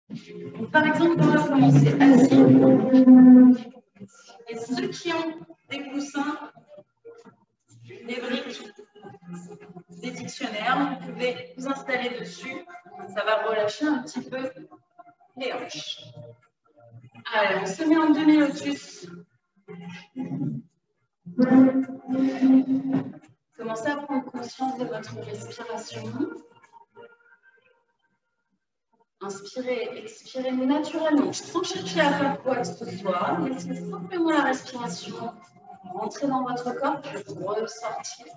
Donc, par exemple, on va commencer assis. Et ceux qui ont des coussins, des briques, des dictionnaires, vous pouvez vous installer dessus. Ça va relâcher un petit peu les hanches. Allez, on se met en demi-lotus. Commencez à prendre conscience de votre respiration. Inspirez, expirez naturellement, sans chercher à faire quoi que ce soit. Laissez simplement la respiration rentrer dans votre corps puis ressortir.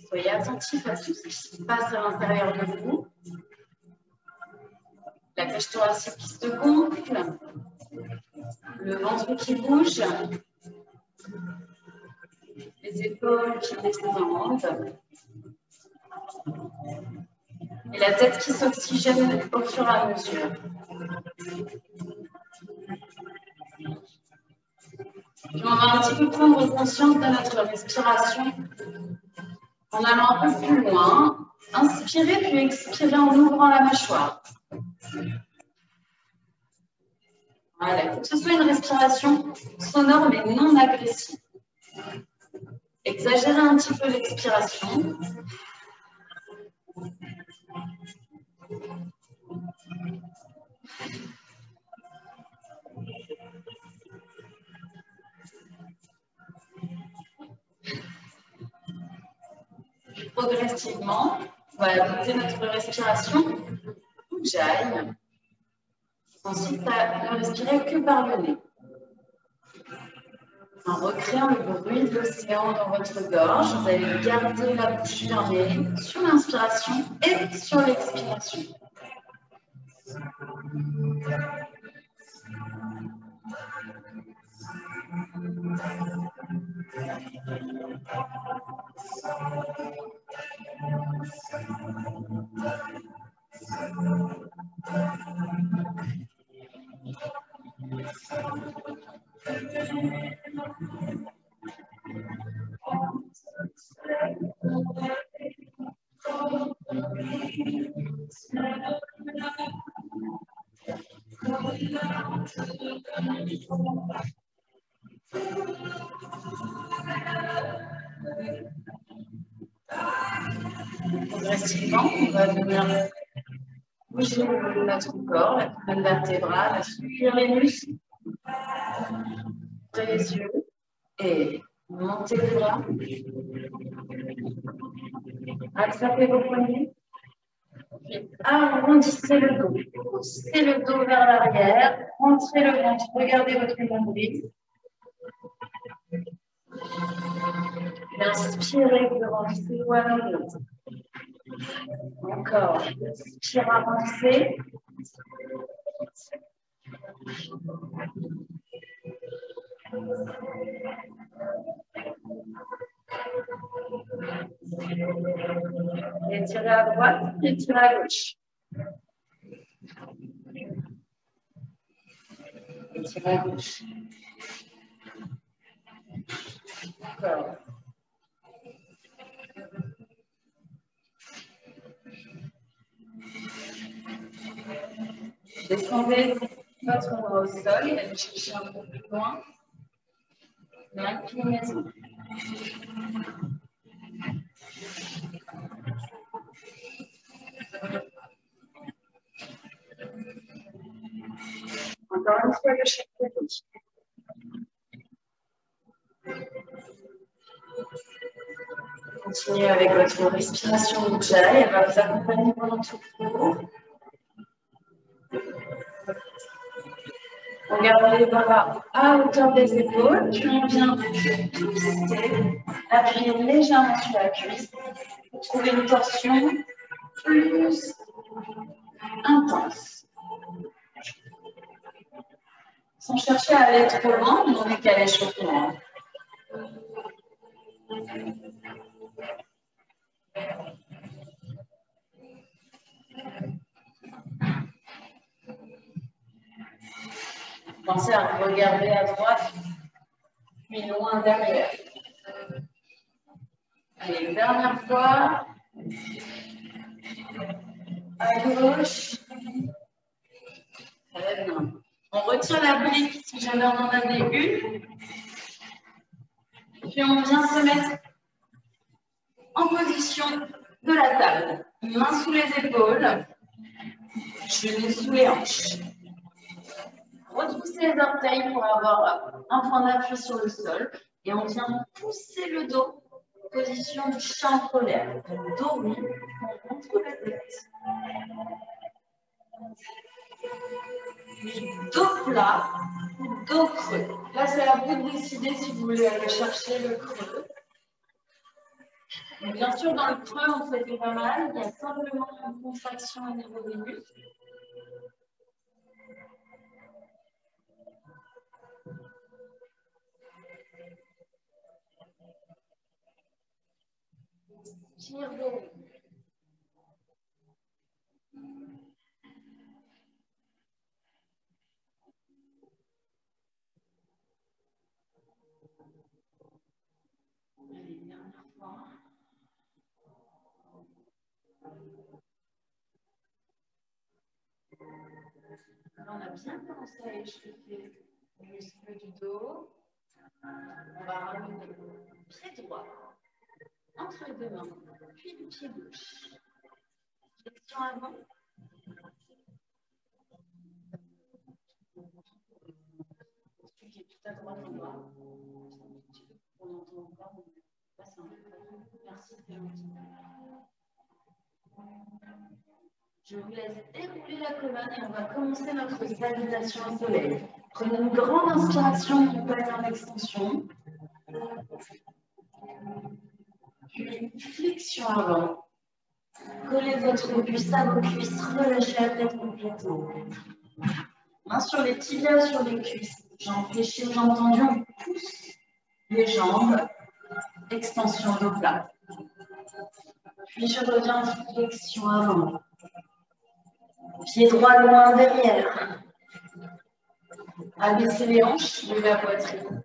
Soyez attentif à tout ce qui se passe à l'intérieur de vous. La cage thoracique qui se gonfle, le ventre qui bouge, les épaules qui descendent et la tête qui s'oxygène au fur et à mesure. Puis on va un petit peu prendre conscience de notre respiration en allant un peu plus loin. Inspirez puis expirez en ouvrant la mâchoire. Voilà, il faut que ce soit une respiration sonore mais non agressive. Exagérez un petit peu l'expiration. Progressivement, on va monter notre respiration. Ujjayi. Ensuite, ne respirez que par le nez. En recréant le bruit de l'océan dans votre gorge, vous allez garder la bouche fermée sur l'inspiration et sur l'expiration. Progressivement, on va venir bouger notre corps, la colonne vertébrale, assouplir les muscles, ouvrez les yeux et montez les bras. Attrapez vos poignets. Puis arrondissez le dos. Poussez le dos vers l'arrière. Rentrez le ventre. Regardez votre nombril. Inspirez, vous avancez ou avancez. Encore. Inspire, avancez. Étirez à droite, étirez à gauche. Étirez à gauche. Encore. Descendez votre bras au sol, allez chercher un peu plus loin. L'inclinaison. Encore une fois de chaque côté. Continuez avec votre respiration Ujjayi. Elle va vous accompagner pendant tout le cours. On garde les bras à hauteur des épaules, puis on vient twister, appuyer légèrement sur la cuisse pour trouver une torsion plus intense. Sans chercher à aller trop loin, on n'est qu'à l'échauffement. Pensez à regarder à droite, puis loin derrière. Allez, une dernière fois. À gauche. Très bien. On retire la brique si jamais on en avait une. Puis on vient se mettre en position de la table. Mains sous les épaules, genoux sous les hanches. Retroussez les orteils pour avoir un point d'appui sur le sol. Et on vient pousser le dos, position du chat en colère. Donc dos rond, on montre la tête. Dos plat, dos creux. Là, c'est à vous de décider si vous voulez aller chercher le creux. Et bien sûr, dans le creux, on ne fait pas mal. Il y a simplement une contraction au niveau des muscles. Tire dos. Allez, dernière fois. Alors, on a bien commencé à échauffer le muscle du dos. On va ramener le pied droit entre les deux mains, puis le pied gauche. Flexion avant. Celui qui est tout à droite en bas. On entend encore, mais passe un peu. Merci, c'est gentil. Je vous laisse dérouler la colonne et on va commencer notre salutation au soleil. Prenez une grande inspiration du bassin d'extension. Puis flexion avant. Collez votre buste à vos cuisses, relâchez la tête complètement. Main sur les tibias, sur les cuisses. Jambes fléchies, jambes tendues, on pousse les jambes. Extension dos plat. Puis je reviens en flexion avant. Pied droit loin derrière. Abaissez les hanches, levez la poitrine.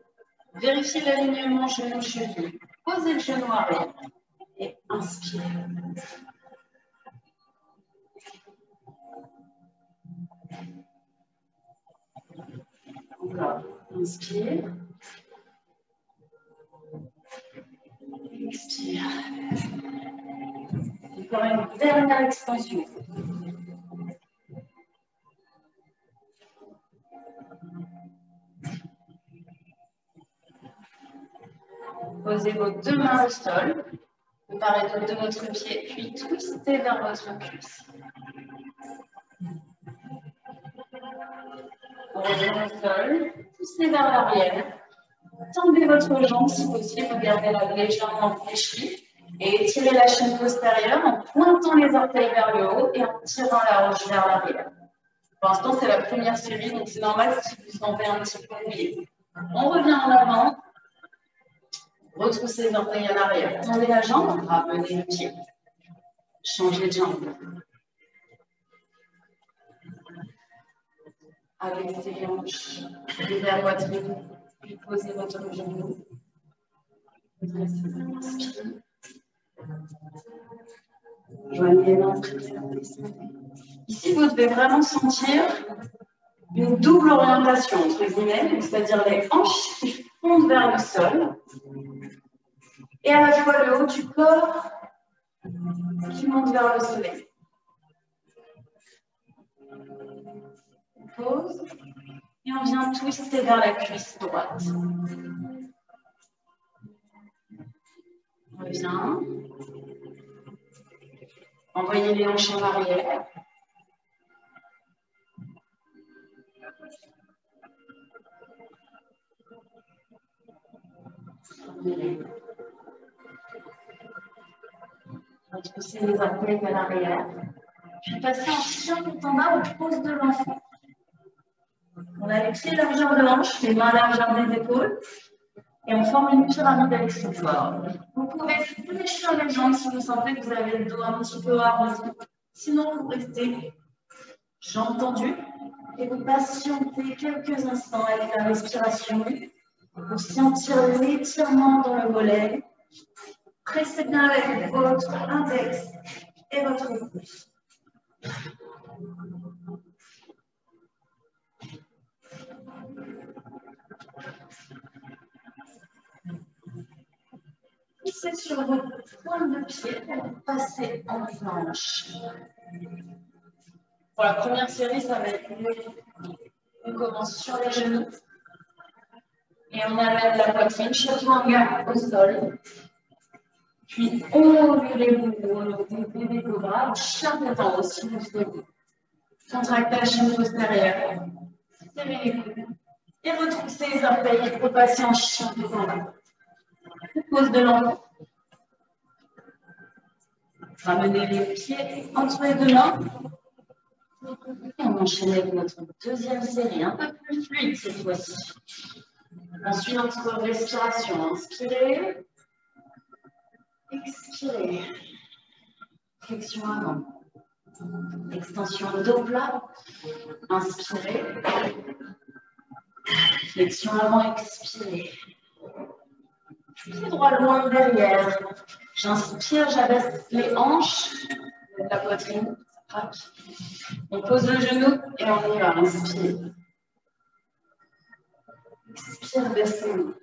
Vérifiez l'alignement genou-cheville. Posez le genou arrière. Et inspirez. Encore. Inspire. Expire. Encore une dernière extension. Posez vos deux mains au sol. Préparez de votre pied, puis twistez vers votre cuisse. On revient au sol, poussez vers l'arrière. Tendez votre jambe si possible, gardez-la légèrement fléchie. Et étirez la chaîne postérieure en pointant les orteils vers le haut et en tirant la hanche vers l'arrière. Pour l'instant, c'est la première série, donc c'est normal si vous sentez un petit peu mouillé. On revient en avant. Retroussez les orteils à l'arrière. Tendez la jambe, ramenez le pied. Changez de jambe. Abaissez les hanches, levez la poitrine, puis posez votre genou. Inspire. Joignez les mains. Ici, vous devez vraiment sentir une double orientation, entre guillemets, c'est-à-dire les hanches qui fondent vers le sol et à la fois le haut du corps qui monte vers le soleil. Pause et on vient twister vers la cuisse droite. On revient. Envoyez les hanches en arrière. Retroussez les orteils vers l'arrière. Puis passez en chien tout en bas aux poses de l'enfant. On a les pieds largeur de hanche, les mains largeur des épaules. Et on forme une pyramide avec support. Vous pouvez fléchir les jambes si vous sentez que vous avez le dos un petit peu arrondi. Sinon, vous restez jambes tendues et vous patientez quelques instants avec la respiration pour sentir l'étirement dans le mollet. Pressez bien avec votre index et votre pouce. Poussez sur vos pointes de pied pour passer en planche. Pour la première série, ça va être mieux. On commence sur les genoux. Et on amène la poitrine, chaturanga au sol. Puis ouvrez-vous bébé cobra, chien pétant aussi jusqu'au bout. Contractation postérieure. Serrez les coudes. Et retroussez les orteils pour passer en chien pétant. Pose de l'enfant. Ramenez les pieds entre les deux mains. Et on enchaîne avec notre deuxième série, un peu plus fluide cette fois-ci. Ensuite, notre respiration. Inspirez. Expirez. Flexion avant. Extension dos plat. Inspirez. Flexion avant, expirez. Pied droit loin derrière. J'inspire, j'abaisse les hanches, la poitrine. On pose le genou et on y va. Inspire. Expire, baissez-vous.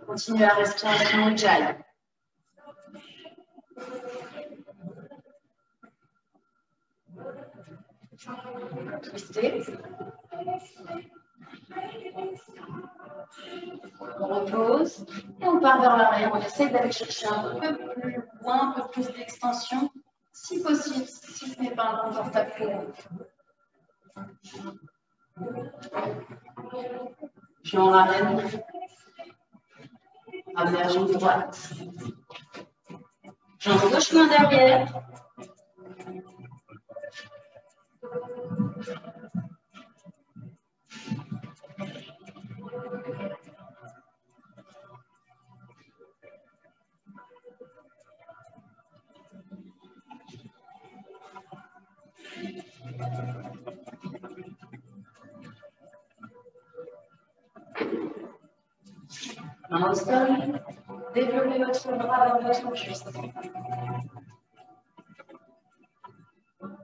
Continuez la respiration Ujjayi. Twistez. On repose et on part vers l'arrière. On essaie d'aller chercher un peu plus loin, un peu plus d'extension, si possible, si ce n'est pas inconfortable pour vous. Puis on ramène. Ramenez la jambe droite. Jambe gauche, main derrière. Main au sol, développez votre bras dans votre cuisse.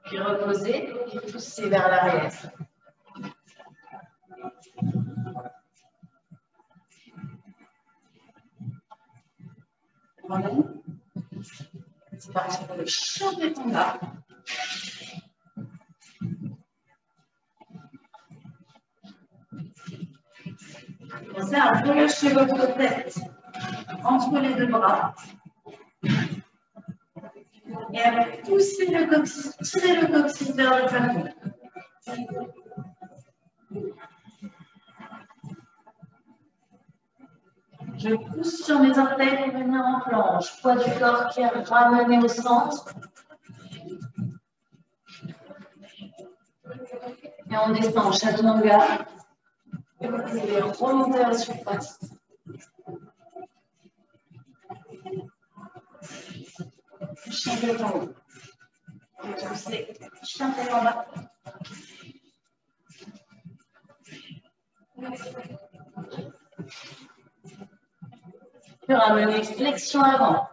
Puis reposez et poussez vers l'arrière. C'est parti pour le chien pétanda. Pensez à relâcher votre tête entre les deux bras. Et à pousser le coccyx, tirer le coccyx vers le plafond. Je pousse sur mes orteils pour venir en planche. Poids du corps qui est ramené au centre. Et on descend en chaturanga. Et vous pouvez remonter à la surface. Chien tête en haut. Poussez. Chien tête en bas. Puis ramener flexion avant.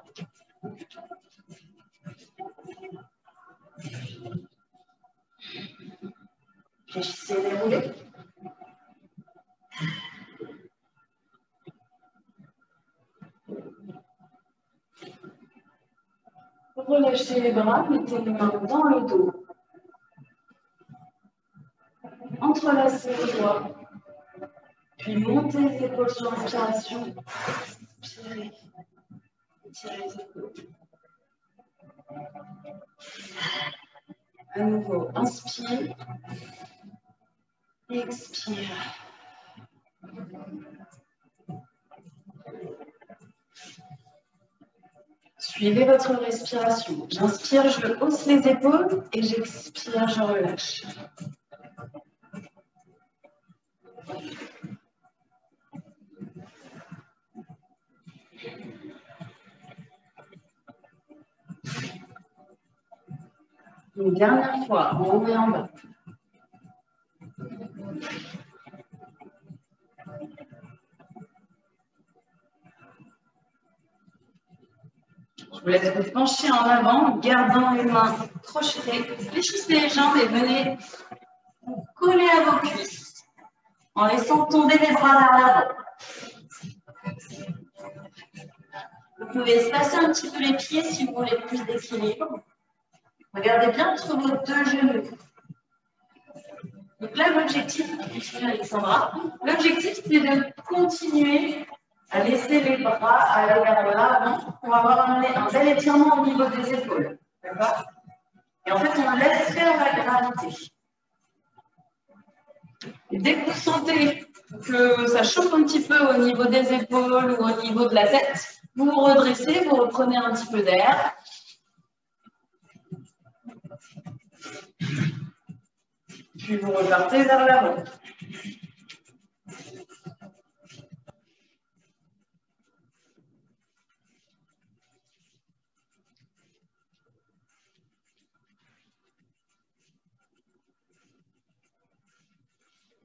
Réussissez à dérouler. Relâchez les bras, mettez les mains dans le dos. Entrelacez les doigts. Puis montez les épaules sur l'inspiration. Expirez. Étirez les épaules. À nouveau, inspire. Expire. Suivez votre respiration. J'inspire, je hausse les épaules et j'expire, je relâche. Une dernière fois, en haut et en bas. Je vous laisse vous pencher en avant, gardant les mains crochetées. Fléchissez les jambes et venez coller à vos cuisses en laissant tomber les bras vers l'avant. Vous pouvez espacer un petit peu les pieds si vous voulez plus d'équilibre. Regardez bien entre vos deux genoux. Donc là, l'objectif, Alexandra, l'objectif, c'est de continuer à laisser les bras aller vers l'avant pour avoir un bel étirement au niveau des épaules. D'accord? Et en fait, on laisse faire la gravité. Et dès que vous sentez que ça chauffe un petit peu au niveau des épaules ou au niveau de la tête, vous vous redressez, vous reprenez un petit peu d'air. Puis vous repartez vers l'avant.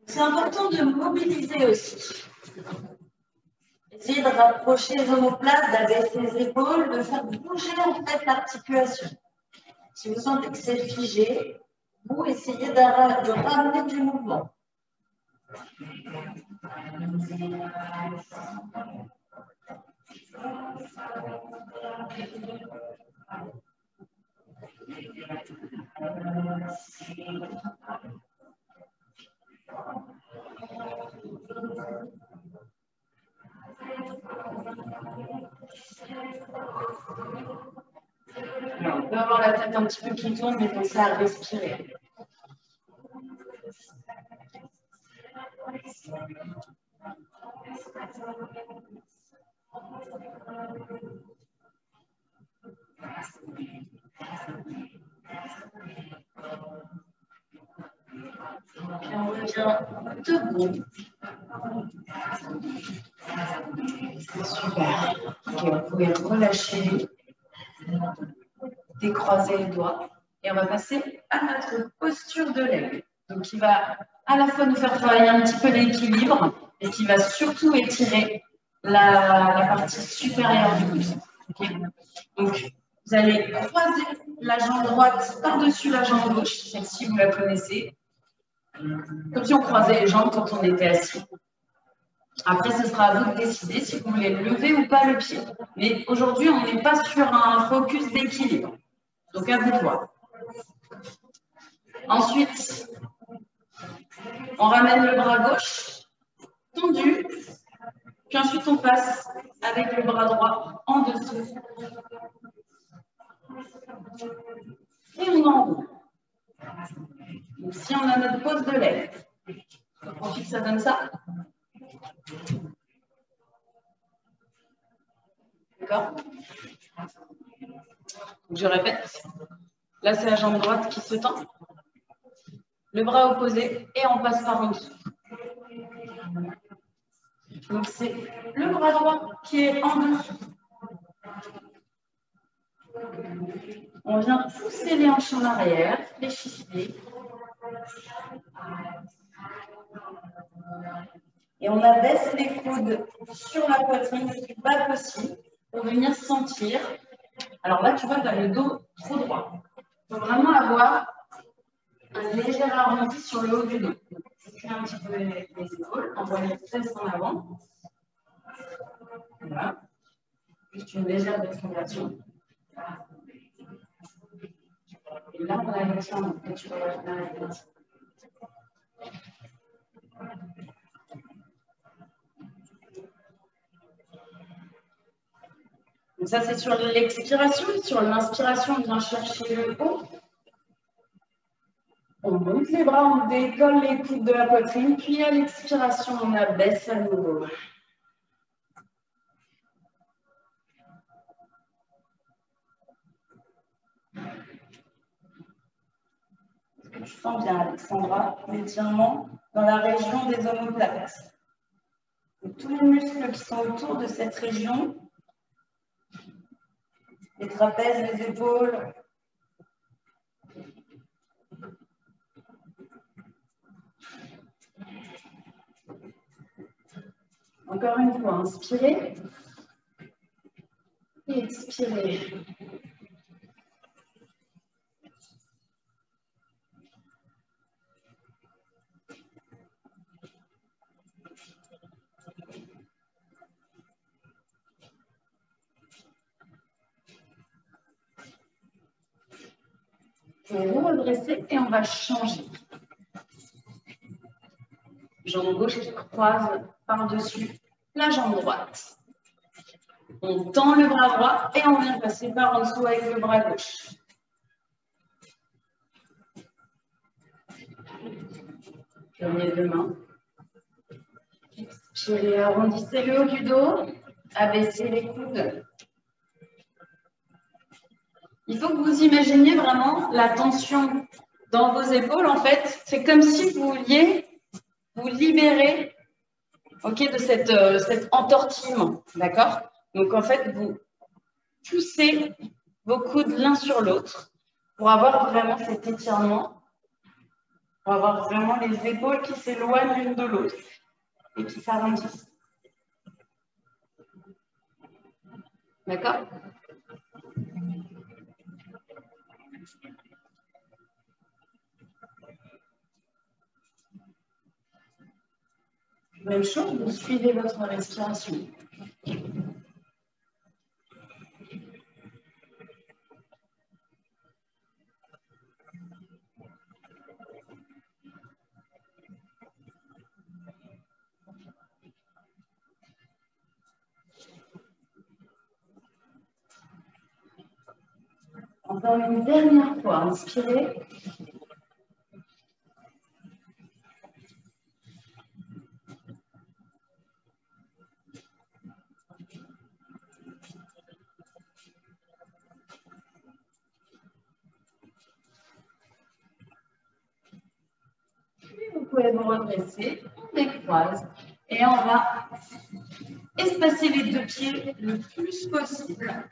C'est important de mobiliser aussi. Essayez de rapprocher les omoplates, d'abaisser les épaules, de faire bouger en fait l'articulation. Si vous sentez que c'est figé, vous essayez de ramener du mouvement. Alors, on peut avoir la tête un petit peu qui tourne, mais pensez à respirer. Et on revient debout. Super. Ok, vous pouvez relâcher, décroiser les doigts. Et on va passer à notre posture de l'aigle. Donc, qui va à la fois nous faire travailler un petit peu l'équilibre et qui va surtout étirer la partie supérieure du buste. Okay. Donc, vous allez croiser la jambe droite par-dessus la jambe gauche, celle-ci, vous la connaissez. Comme si on croisait les jambes quand on était assis. Après, ce sera à vous de décider si vous voulez lever ou pas le pied. Mais aujourd'hui, on n'est pas sur un focus d'équilibre. Donc, à vous de voir. Ensuite, on ramène le bras gauche, tendu. Puis ensuite, on passe avec le bras droit en dessous. Et on enroule. Donc, si on a notre pose de l'aigle, on profite que ça donne ça. D'accord? Je répète. Là, c'est la jambe droite qui se tend. Le bras opposé et on passe par en dessous. Donc, c'est le bras droit qui est en dessous. On vient pousser les hanches en arrière, fléchissez. Et on abaisse les coudes sur la poitrine le plus bas possible pour venir sentir. Alors là, tu vois, tu as le dos trop droit. Il faut vraiment avoir un léger arrondi sur le haut du dos. Fais un petit peu les épaules, envoie les fesses en avant. Voilà. Juste une légère déflation. Et là, on a l'étirement que tu vas faire avec la. Donc ça, c'est sur l'expiration. Sur l'inspiration, on vient chercher le haut. On monte les bras, on décolle les coudes de la poitrine. Puis à l'expiration, on abaisse à nouveau. Est-ce que tu sens bien, Alexandra, l'étirement dans la région des omoplates? Tous les muscles qui sont autour de cette région, les trapèzes, les épaules. Encore une fois, inspirez et expirez. pouvez vous redresser et on va changer. Jambe gauche qui croise par-dessus la jambe droite. On tend le bras droit et on vient passer par en dessous avec le bras gauche. Joignez deux mains. Expirez, arrondissez le haut du dos. Abaissez les coudes. Il faut que vous imaginiez vraiment la tension dans vos épaules. En fait, c'est comme si vous vouliez vous libérer, de cet entortillement. D'accord? Donc, en fait, vous poussez vos coudes l'un sur l'autre pour avoir vraiment cet étirement, pour avoir vraiment les épaules qui s'éloignent l'une de l'autre et qui s'arrondissent. D'accord? Même chose, vous suivez votre respiration. Encore une dernière fois, inspirez. Vous pouvez vous redresser, on décroise et on va espacer les deux pieds le plus possible.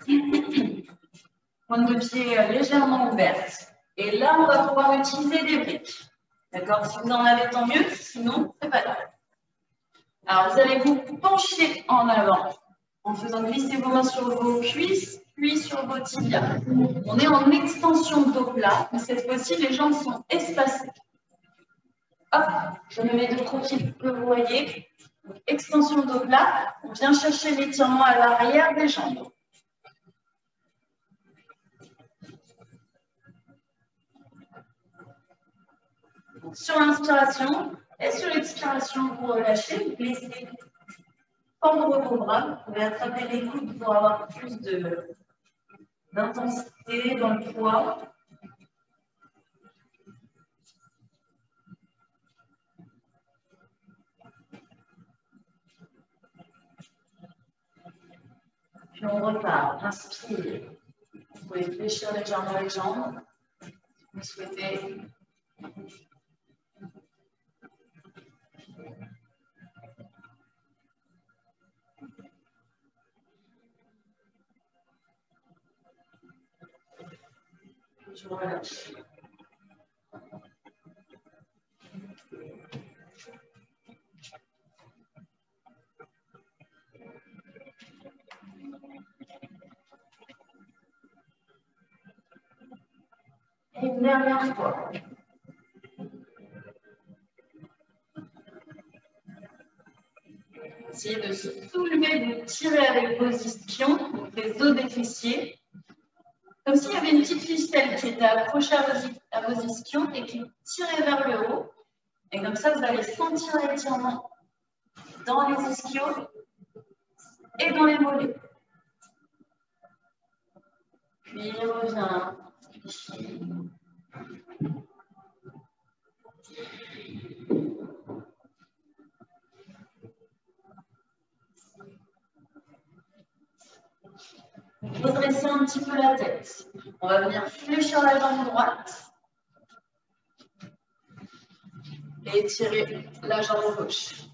Pointe de pied légèrement ouverte. Et là, on va pouvoir utiliser des briques. D'accord? Si vous en avez, tant mieux. Sinon, c'est pas grave. Alors, vous allez vous pencher en avant en faisant glisser vos mains sur vos cuisses, puis sur vos tibias. On est en extension dos plat, mais cette fois-ci, les jambes sont espacées. Hop, je me mets de profil que vous voyez. Donc, extension dos plat, on vient chercher l'étirement à l'arrière des jambes. Donc, sur l'inspiration et sur l'expiration, vous relâchez, vous laissez tendre vos bras. Vous pouvez attraper les coudes pour avoir plus d'intensité dans le poids. Puis on repart. Inspire. Vous pouvez fléchir légèrement les jambes. Si vous souhaitez. Je relâche. Et une dernière fois. Essayez de se soulever, de tirer avec vos ischions, donc les os des fessiers. Comme s'il y avait une petite ficelle qui était accrochée à vos ischions et qui tirait vers le haut. Et comme ça, vous allez sentir l'étirement dans les ischions et dans les mollets. Puis il revient. Redressez un petit peu la tête. On va venir fléchir la jambe droite et étirer la jambe gauche.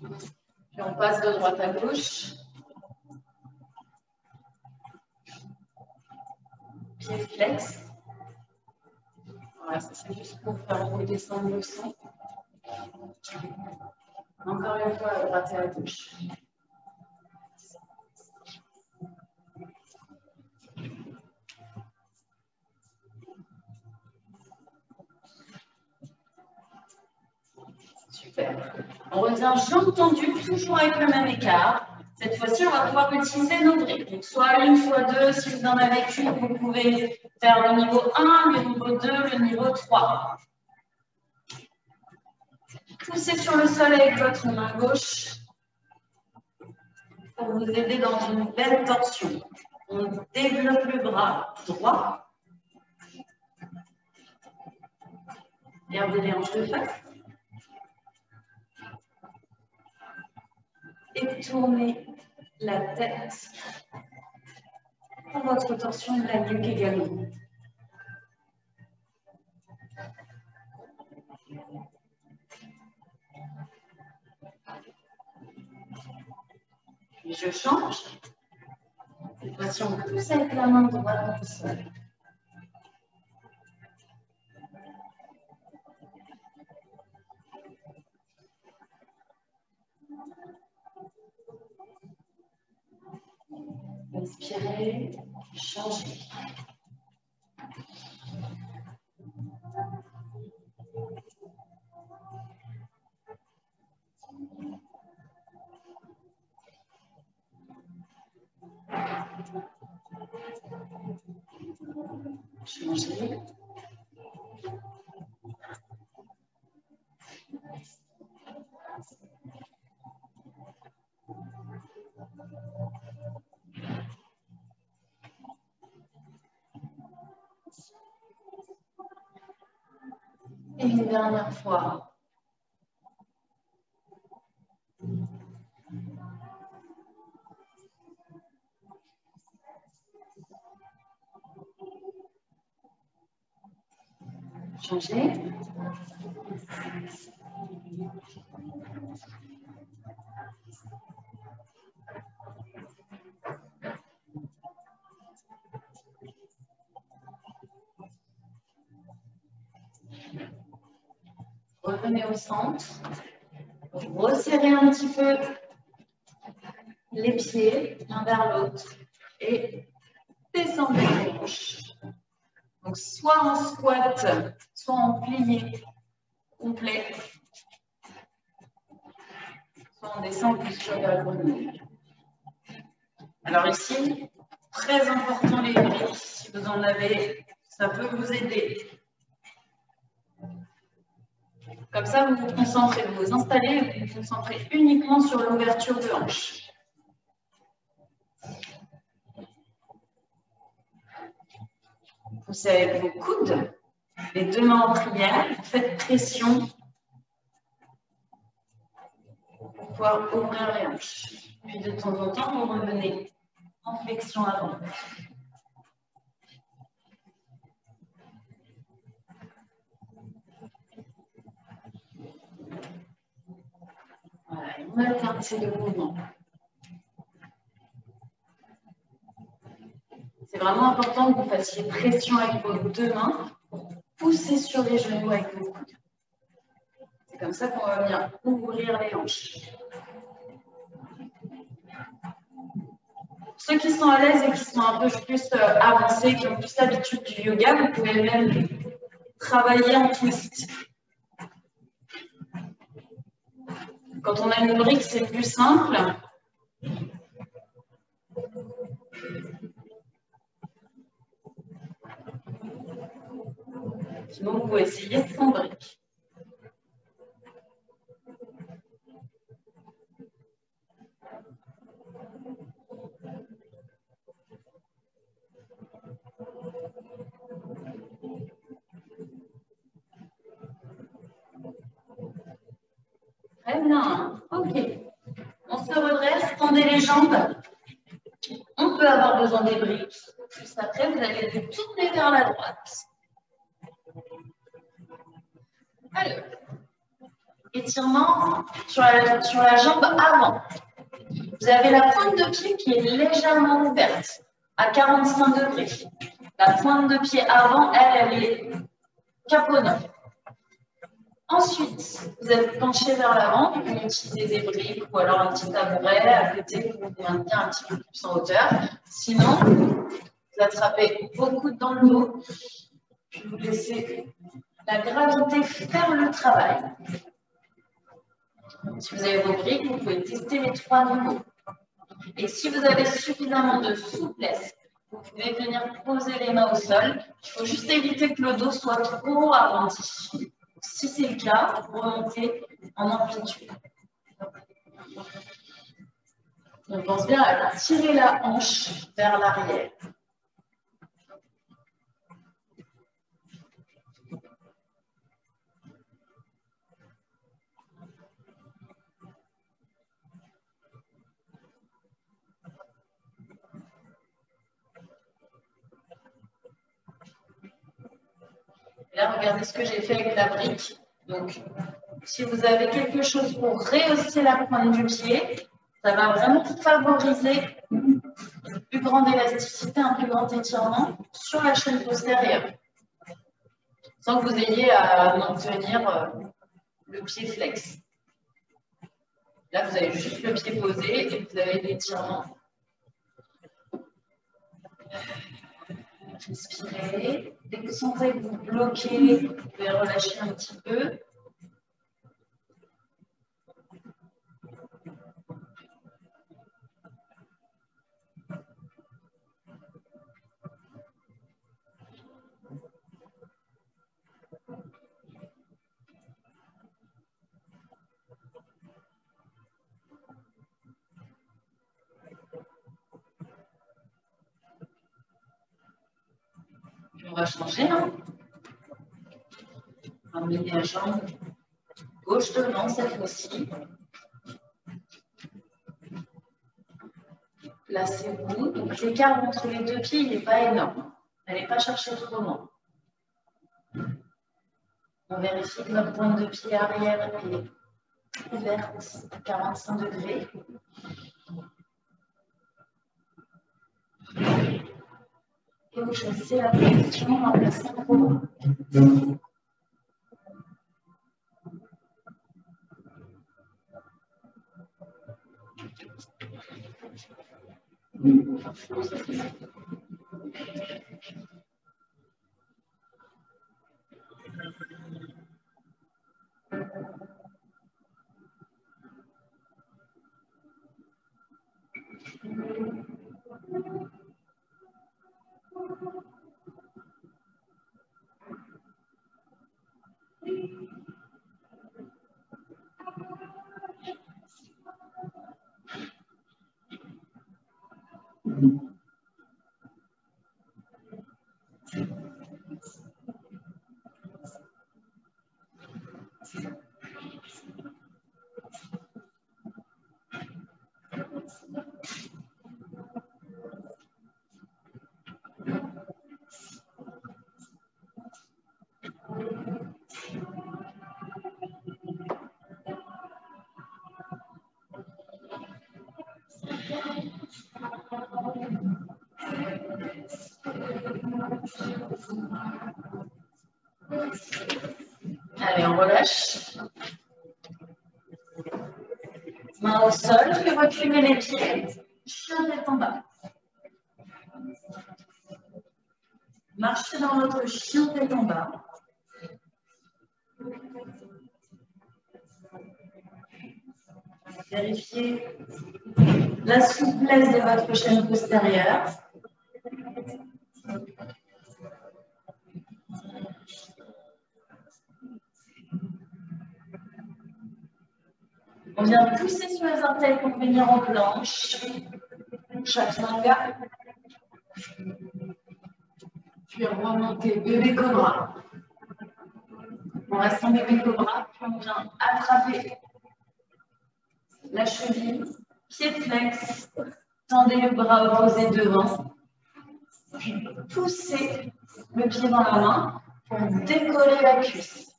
Puis on passe de droite à gauche. Pied flex. Voilà, ça c'est juste pour faire redescendre le sang. Encore une fois, à droite et à gauche. Super. On revient jambes tendues, toujours avec le même écart. Cette fois-ci, on va pouvoir utiliser nos briques. Donc, soit une, soit deux. Si vous n'en avez qu'une, vous pouvez faire le niveau 1, le niveau 2, le niveau 3. Poussez sur le sol avec votre main gauche pour vous aider dans une belle torsion. On développe le bras droit. Gardez les hanches de face. Et tournez la tête pour votre torsion de la nuque également. Puis je change. Cette fois-ci, on pousse avec la main droite dans le sol. Inspirez, changez. Changez. Et une dernière fois. Changez. Revenez au centre. Resserrez un petit peu les pieds l'un vers l'autre et descendez les hanches. Donc, soit en squat, soit en plié complet, soit on descend plus sur la grenouille. Alors ici, très important les briques, si vous en avez, ça peut vous aider. Comme ça, vous vous concentrez, vous vous installez et vous vous concentrez uniquement sur l'ouverture de hanche. Poussez avec vos coudes, les deux mains en prière, faites pression pour pouvoir ouvrir les hanches. Puis de temps en temps, vous revenez en flexion avant. Voilà, on alterne ces deux mouvements. C'est vraiment important que vous fassiez pression avec vos deux mains pour pousser sur les genoux avec vos coudes. C'est comme ça qu'on va venir ouvrir les hanches. Ceux qui sont à l'aise et qui sont un peu plus avancés, qui ont plus l'habitude du yoga, vous pouvez même travailler en twist. Quand on a une brique, c'est plus simple. Sinon, vous pouvez essayer sans brique. Très bien. OK. On se redresse, tendez les jambes. On peut avoir besoin des briques. Juste après, vous allez vous tourner vers la droite. Alors, étirement sur la jambe avant. Vous avez la pointe de pied qui est légèrement ouverte, à 45 degrés. La pointe de pied avant, elle est caponnant. Ensuite, vous êtes penché vers l'avant, vous pouvez utiliser des briques ou alors un petit tabouret à côté pour vous maintenir un petit peu plus en hauteur. Sinon, vous attrapez vos coudes dans le dos, puis vous laissez la gravité faire le travail. Si vous avez vos briques, vous pouvez tester les 3 niveaux. Et si vous avez suffisamment de souplesse, vous pouvez venir poser les mains au sol. Il faut juste éviter que le dos soit trop arrondi. Si c'est le cas, vous remontez en amplitude. On pense bien à tirer la hanche vers l'arrière. Là, regardez ce que j'ai fait avec la brique. Donc, si vous avez quelque chose pour rehausser la pointe du pied, ça va vraiment favoriser une plus grande élasticité, un plus grand étirement sur la chaîne postérieure, sans que vous ayez à maintenir le pied flex. Là, vous avez juste le pied posé et vous avez l'étirement. Respirez. Dès que vous sentez que vous bloquez, vous pouvez relâcher un petit peu. On va changer. On va mener la jambe gauche devant cette fois-ci. Placez-vous. Donc l'écart entre les deux pieds, il n'est pas énorme. N'allez pas chercher trop loin. On vérifie que notre pointe de pied arrière est ouverte à 45 degrés. Et vous choisissez la position en plaçant trop loin. Allez, on relâche. Main au sol, puis reculez les pieds. Chien tête en bas. Marchez dans votre chien tête en bas. Vérifiez la souplesse de votre chaîne postérieure. On vient pousser sur les orteils pour venir en planche. Chaturanga. Puis remonter bébé cobra. On reste en bébé cobra, puis on vient attraper la cheville, pied flex, tendez le bras opposé devant, puis poussez le pied dans la main pour décoller la cuisse.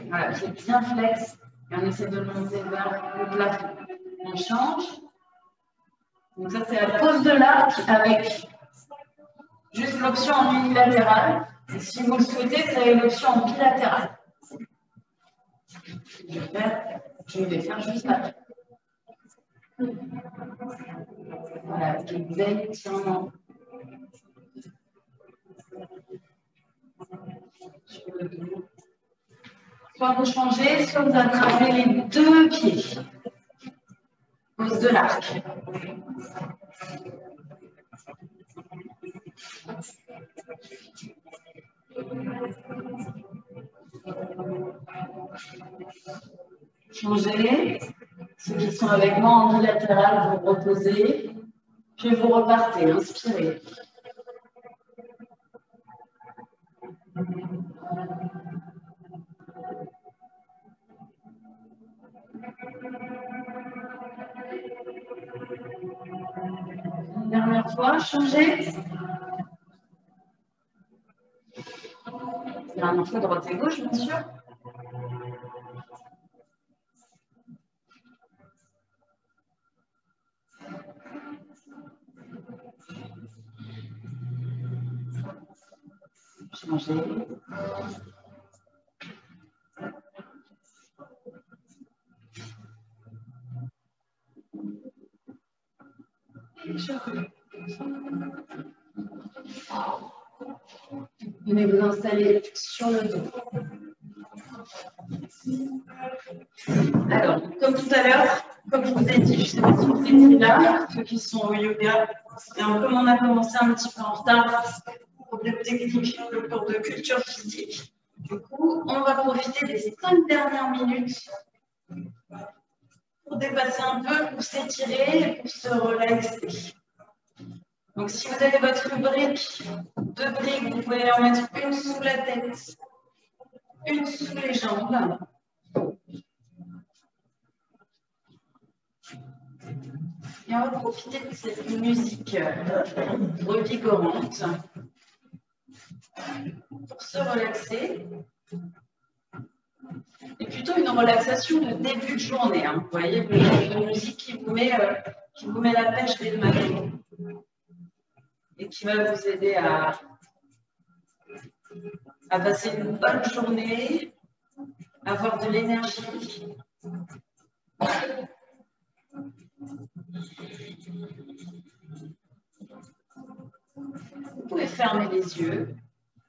Voilà, pied bien flex et on essaie de monter vers le plafond. On change. Donc ça, c'est la pose de l'arc avec juste l'option en unilatéral. Et si vous le souhaitez, vous avez l'option en bilatéral. Je vais faire juste après. Voilà, exactement. Sur le dos. Soit vous changez, soit vous attrapez les deux pieds. Pose de l'arc. Changez. Ceux qui sont avec moi en bilatéral, vous reposez. Puis vous repartez, inspirez. Une dernière fois, changez. Dernière fois, droite et gauche, bien sûr. Changez. Venez vous installer sur le dos. Alors, comme tout à l'heure, comme je vous ai dit, je ne sais pas si vous étiez là, ceux qui sont au yoga, et comme on a commencé un petit peu en retard, problème technique, le cours de culture physique. Du coup, on va profiter des 5 dernières minutes pour dépasser un peu, pour s'étirer et pour se relaxer. Donc, si vous avez votre brique, 2 briques, vous pouvez en mettre une sous la tête, une sous les jambes. Et on va profiter de cette musique revigorante pour se relaxer. Et plutôt une relaxation de début de journée. Hein. Vous voyez, une musique qui vous met la pêche dès le matin et qui va vous aider à passer une bonne journée, à avoir de l'énergie. Vous pouvez fermer les yeux.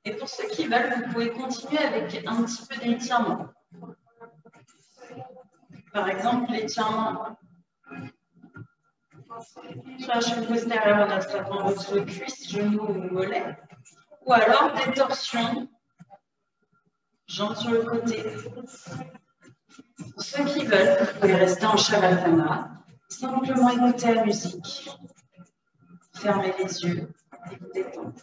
Et pour ceux qui veulent, vous pouvez continuer avec un petit peu d'étirement. Par exemple, l'étirement sur la cheville postérieure en attrapant votre cuisse, genou ou mollet. Ou alors des torsions, jambes sur le côté. Pour ceux qui veulent, vous pouvez rester en Shavasana, simplement écouter la musique, fermer les yeux et vous détendre.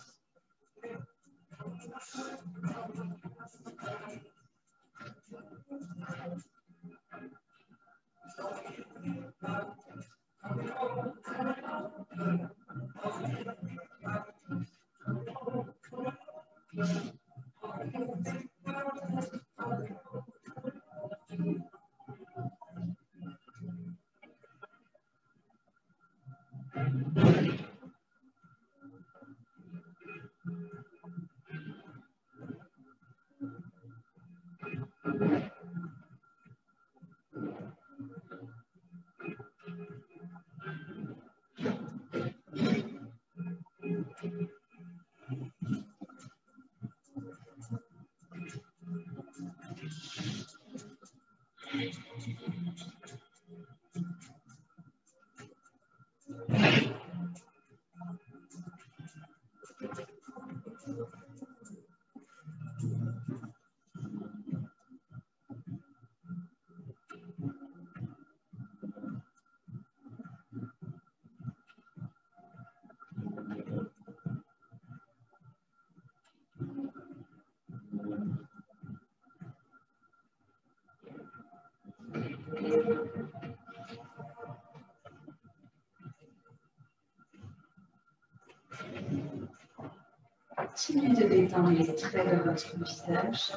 Continuez de détendre les traits de votre visage.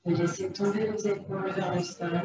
Et laissez tomber vos épaules vers le sol.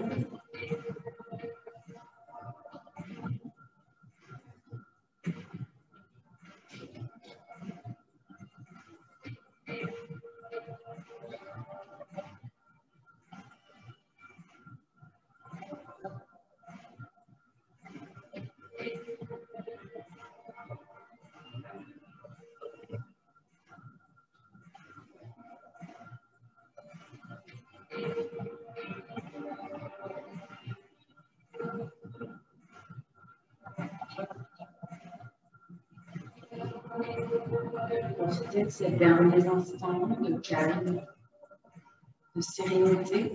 Profitez de ces derniers instants de calme, de sérénité.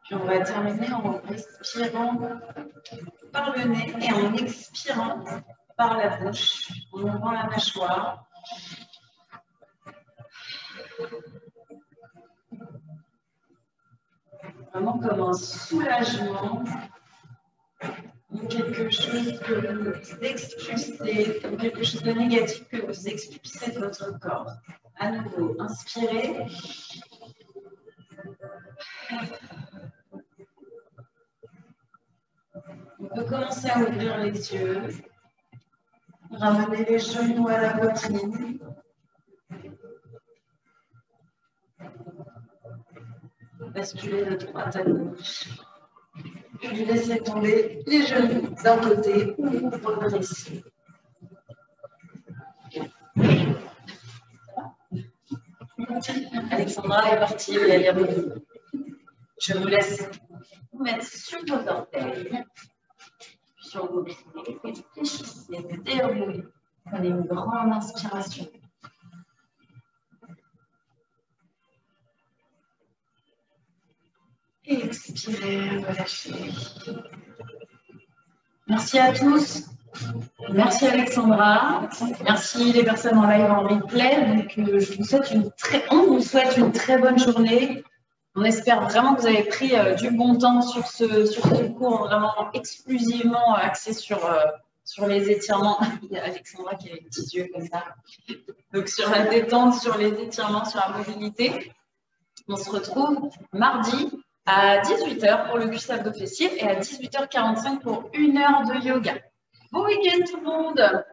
Puis on va terminer en respirant par le nez et en expirant par la bouche, en ouvrant la mâchoire. Vraiment comme un soulagement, comme quelque chose que vous expulsez, comme quelque chose de négatif que vous expulsez de votre corps. À nouveau, inspirez. On peut commencer à ouvrir les yeux, ramener les genoux à la poitrine. Basculer de droite à gauche. Puis laissez tomber les genoux d'un côté ou vous progressez. Alexandra est partie, elle est revenue. Je vous laisse vous mettre sur vos orteils, sur vos pieds, réfléchissez, déroulez. Prenez une grande inspiration. Et expirez, relâchez. Merci à tous. Merci Alexandra. Merci les personnes en live en replay. Donc, on vous souhaite une très bonne journée. On espère vraiment que vous avez pris du bon temps sur ce cours vraiment exclusivement axé sur les étirements. Il y a Alexandra qui a les petits yeux comme ça. Donc sur la détente, sur les étirements, sur la mobilité. On se retrouve mardi à 18 h pour le cuisse abdo fessier et à 18 h 45 pour 1 heure de yoga. Bon week-end tout le monde!